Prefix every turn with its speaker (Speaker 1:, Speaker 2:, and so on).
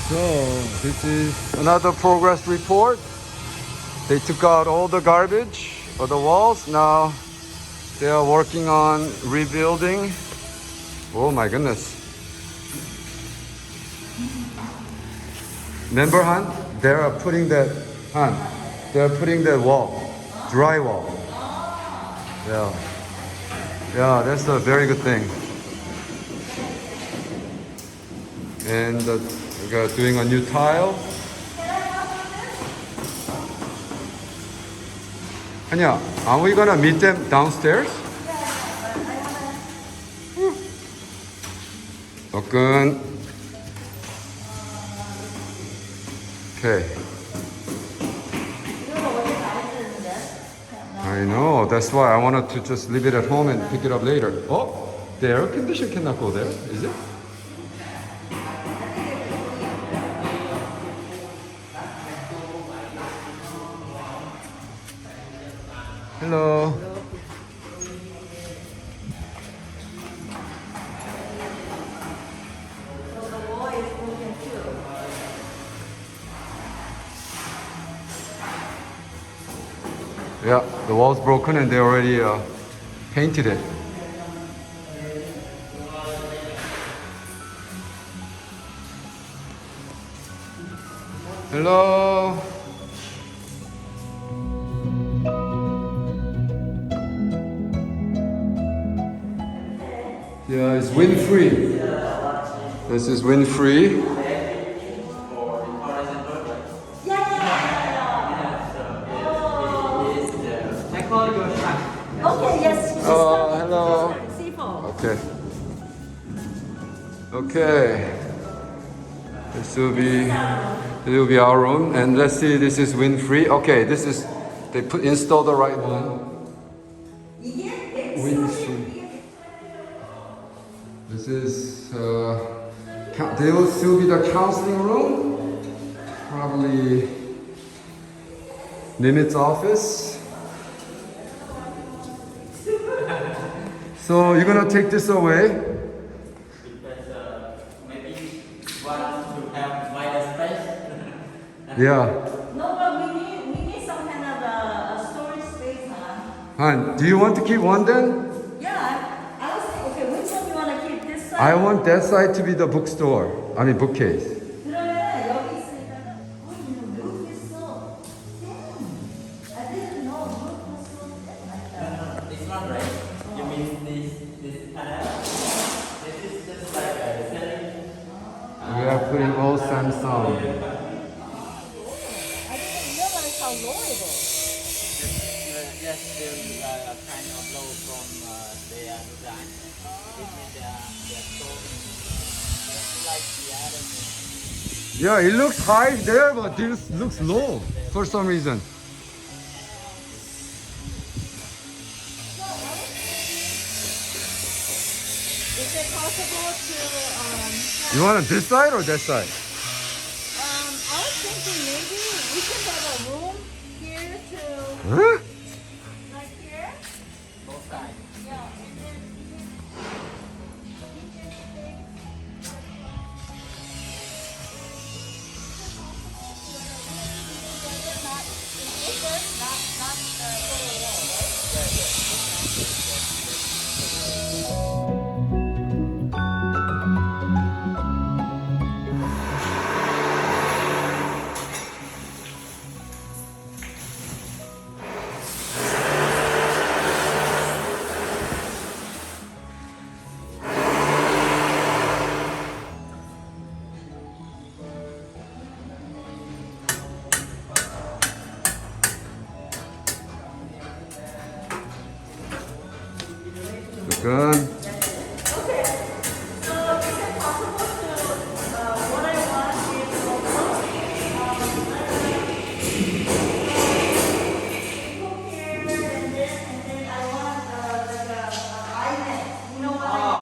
Speaker 1: So this is another progress report. They took out all the garbage for the walls. Now they are working on rebuilding. Oh my goodness. Remember, Han? They are putting that, Han, they are putting the wall, drywall. Yeah. Yeah, that's a very good thing. And we're doing a new tile. Hanya, are we gonna meet them downstairs? Good. Okay. I know, that's why I wanted to just leave it at home and pick it up later. Oh, the air conditioner cannot go there, is it? Hello. Yeah, the wall's broken and they already painted it. Hello. Yeah, it's wind-free. This is wind-free.
Speaker 2: Okay, yes.
Speaker 1: Hello. Okay. Okay. This will be our room, and let's see. This is wind-free. Okay, this is install the right one. Wind-free. This is there will still be the counseling room. Probably Nimit's office. So you're gonna take this away?
Speaker 3: Because maybe want to have wider space.
Speaker 1: Yeah.
Speaker 2: No, but we need some kind of a storage space, huh?
Speaker 1: Han, do you want to keep one then?
Speaker 2: Yeah, I was thinking, okay, which one you want to keep? This side?
Speaker 1: I want that side to be the bookstore. I mean bookcase.
Speaker 2: 그러면 여기 있으니까 the roof is so thin. I didn't know roof was so thin like that.
Speaker 3: This one, right? You mean this panel? This is just like a ceiling.
Speaker 1: We are putting all Samsung.
Speaker 2: I didn't realize how low it is.
Speaker 3: Yes, there is a kind of low from their design. This means they are storing just like the other thing.
Speaker 1: Yeah, it looks high there, but this looks low for some reason.
Speaker 2: Is it possible to
Speaker 1: You want it this side or that side?
Speaker 2: I was thinking maybe we can have a room here to
Speaker 1: Huh?
Speaker 2: like here.
Speaker 3: Both sides.
Speaker 2: Yeah.
Speaker 1: Good.